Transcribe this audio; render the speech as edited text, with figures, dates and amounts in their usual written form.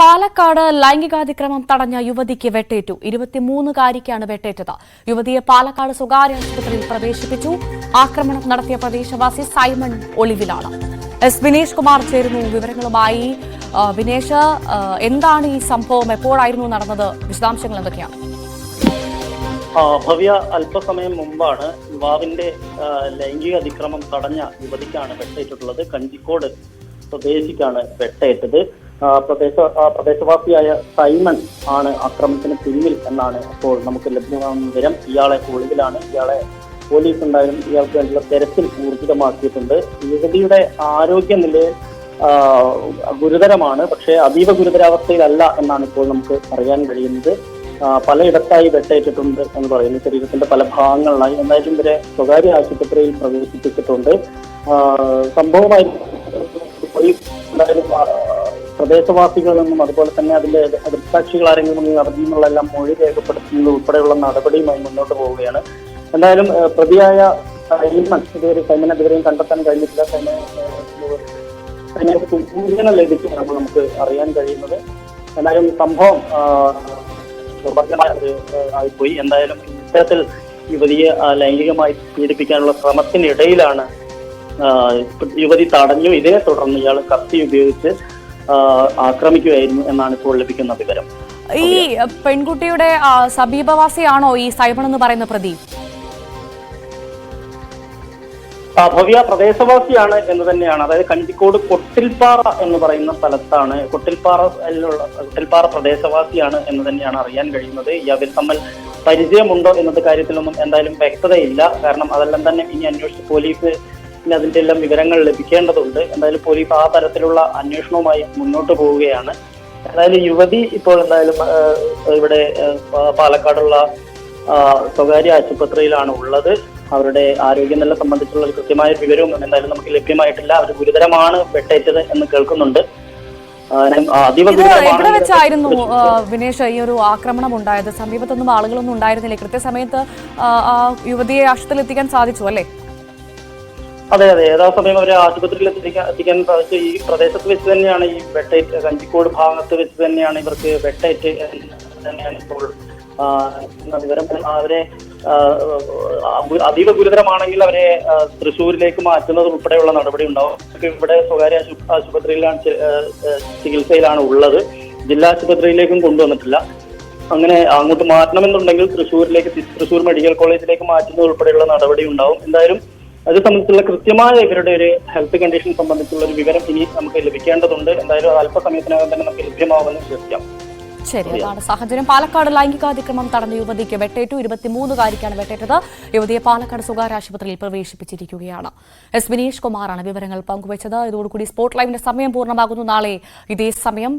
പാലക്കാട് ലൈംഗികാതിക്രമം തടഞ്ഞ യുവതിക്ക് വെട്ടേറ്റു. 23-കാരിക്കാണ് വെട്ടേറ്റത്. യുവതിയെ പാലക്കാട് സ്വകാര്യ ആശുപത്രിയിൽ പ്രവേശിപ്പിച്ചു. ആക്രമണം നടത്തിയ പ്രദേശവാസി സൈമൺ ഒളിവിലാണ്. എസ് വിനേഷ് കുമാർ ചേരുന്നു വിവരങ്ങളുമായി. വിനേഷ്, എന്താണ് ഈ സംഭവം? എപ്പോഴായിരുന്നു നടന്നത്? വിശദാംശങ്ങൾ എന്തൊക്കെയാണ്? ഭവ്യ, അല്പസമയം മുമ്പാണ് യുവാവിന്റെ ലൈംഗിക അതിക്രമം തടഞ്ഞ യുവതിക്കാണ് വെട്ടേറ്റിട്ടുള്ളത്. കഞ്ചിക്കോട് സ്വദേശിക്കാണ് വെട്ടേറ്റത്. പ്രദേശവാസിയായ സൈമൺ ആണ് ആക്രമണത്തിന് പിന്നിൽ എന്നാണ് ഇപ്പോൾ നമുക്ക് ലഭ്യമാകുന്ന വിവരം. ഇയാളെ ഒളിവിലാണ്. ഇയാളെ പോലീസ് എന്തായാലും ഇയാൾക്ക് വേണ്ടിയുള്ള തെരച്ചിൽ ഊർജിതമാക്കിയിട്ടുണ്ട്. യുവതിയുടെ ആരോഗ്യനില ഗുരുതരമാണ്, പക്ഷേ അതീവ ഗുരുതരാവസ്ഥയിലല്ല എന്നാണ് ഇപ്പോൾ നമുക്ക് അറിയാൻ കഴിയുന്നത്. പലയിടത്തായി വെട്ടേറ്റിട്ടുണ്ട് എന്ന് പറയുന്നു. ശരീരത്തിന്റെ പല ഭാഗങ്ങളിലായി. എന്തായാലും ഇവരെ സ്വകാര്യ ആശുപത്രിയിൽ പ്രവേശിപ്പിച്ചിട്ടുണ്ട്. സംഭവമായി പ്രദേശവാസികളിൽ നിന്നും അതുപോലെ തന്നെ അതിന്റെ ദൃക്സാക്ഷികൾ ആരെങ്കിലും നടന്നു എന്നുള്ളതെല്ലാം മൊഴി രേഖപ്പെടുത്തുന്നത് ഉൾപ്പെടെയുള്ള നടപടിയുമായി മുന്നോട്ട് പോവുകയാണ്. എന്തായാലും പ്രതിയായ സൈമനെ ഇതുവരെയും കണ്ടെത്താൻ കഴിഞ്ഞിട്ടില്ല. സൈമനെ സൂചന ലഭിക്കുമെന്നാണ് നമുക്ക് അറിയാൻ കഴിയുന്നത്. എന്തായാലും സംഭവം ആയിപ്പോയി. എന്തായാലും ഇത്തരത്തിൽ യുവതിയെ ലൈംഗികമായി പീഡിപ്പിക്കാനുള്ള ശ്രമത്തിനിടയിലാണ് യുവതി തടഞ്ഞു. ഇതിനെ തുടർന്ന് ഇയാൾ കത്തി ഉപയോഗിച്ച് ആക്രമിക്കുകയായിരുന്നു എന്നാണ് ഇപ്പോൾ ലഭിക്കുന്ന വിവരം. ഈ പെൺകുട്ടിയുടെ സമീപവാസിയാണോ ഈ സൈമൺ എന്ന് പറയുന്ന പ്രതി? ഭവ്യ, പ്രദേശവാസിയാണ് എന്ന് തന്നെയാണ്. അതായത് കഞ്ചിക്കോട് കൊട്ടിൽപ്പാറ എന്ന് പറയുന്ന സ്ഥലത്താണ്. കൊട്ടിൽപ്പാറ പ്രദേശവാസിയാണ് എന്ന് തന്നെയാണ് അറിയാൻ കഴിയുന്നത്. ഇവർ തമ്മിൽ പരിചയമുണ്ടോ എന്നത് കാര്യത്തിലൊന്നും എന്തായാലും വ്യക്തതയില്ല. കാരണം അതെല്ലാം തന്നെ ഇനി അന്വേഷിച്ച് പോലീസ് അതിന്റെ എല്ലാം വിവരങ്ങൾ ലഭിക്കേണ്ടതുണ്ട്. എന്തായാലും പോലീസ് ആ തരത്തിലുള്ള അന്വേഷണവുമായി മുന്നോട്ട് പോവുകയാണ്. എന്തായാലും യുവതി ഇപ്പോൾ എന്തായാലും ഇവിടെ പാലക്കാടുള്ള സ്വകാര്യ ആശുപത്രിയിലാണ് ഉള്ളത്. അവരുടെ ആരോഗ്യനില സംബന്ധിച്ചുള്ള കൃത്യമായ വിവരവും എന്തായാലും നമുക്ക് ലഭ്യമായിട്ടില്ല. അവർ ഗുരുതരമാണ് വെട്ടേറ്റത് എന്ന് കേൾക്കുന്നുണ്ട്. എവിടെ വെച്ചായിരുന്നു വിനേഷ് ഈ ഒരു ആക്രമണം ഉണ്ടായത്? സമീപത്തൊന്നും ആളുകളൊന്നും ഉണ്ടായിരുന്നില്ലേ? കൃത്യസമയത്ത് യുവതിയെ ആശുപത്രിയിൽ എത്തിക്കാൻ സാധിച്ചു അല്ലേ? അതെ, യഥാസമയം അവരെ ആശുപത്രിയിൽ എത്തിക്കാൻ സാധിച്ചു. ഈ പ്രദേശത്ത് വെച്ച് തന്നെയാണ് ഈ വെട്ടേറ്റ്, കഞ്ചിക്കോട് ഭാഗത്ത് വെച്ച് തന്നെയാണ് ഇവർക്ക് വെട്ടേറ്റ് തന്നെയാണ് ഇപ്പോൾ വിവരം. അവരെ അതീവ ഗുരുതരമാണെങ്കിൽ അവരെ തൃശ്ശൂരിലേക്ക് മാറ്റുന്നത് ഉൾപ്പെടെയുള്ള നടപടി ഉണ്ടാവും. ഇവിടെ സ്വകാര്യ ആശുപത്രിയിലാണ് ചികിത്സയിലാണ് ഉള്ളത്. ജില്ലാ ആശുപത്രിയിലേക്കും കൊണ്ടുവന്നിട്ടില്ല. അങ്ങനെ അങ്ങോട്ട് മാറ്റണമെന്നുണ്ടെങ്കിൽ തൃശ്ശൂർ മെഡിക്കൽ കോളേജിലേക്ക് മാറ്റുന്നത് ഉൾപ്പെടെയുള്ള നടപടി ഉണ്ടാവും. എന്തായാലും അത് സംബന്ധിച്ചുള്ള കൃത്യമായ ഇവരുടെ ഒരു ഹെൽത്ത് കണ്ടീഷൻ സംബന്ധിച്ചുള്ള ഒരു വിവരം ഇനി നമുക്ക് ലഭിക്കേണ്ടതുണ്ട്. എന്തായാലും അല്പസമയത്തിനകം തന്നെ നമുക്ക് ലഭ്യമാവുമെന്ന് വിശ്വസിക്കാം. ശരി, അതാണ് സാഹചര്യം. പാലക്കാട് ലൈംഗികാതിക്രമം തടഞ്ഞ യുവതിക്ക് വെട്ടേറ്റു. 23-കാരിക്കാണ് വെട്ടേറ്റത്. യുവതിയെ പാലക്കാട് സ്വകാര്യ ആശുപത്രിയിൽ പ്രവേശിപ്പിച്ചിരിക്കുകയാണ്. എസ് വിനേഷ് കുമാറാണ് വിവരങ്ങൾ പങ്കുവച്ചത്. ഇതോടുകൂടി സ്പോട്ട് ലൈവിന്റെ സമയം പൂർണ്ണമാകുന്നു. നാളെ ഇതേ സമയം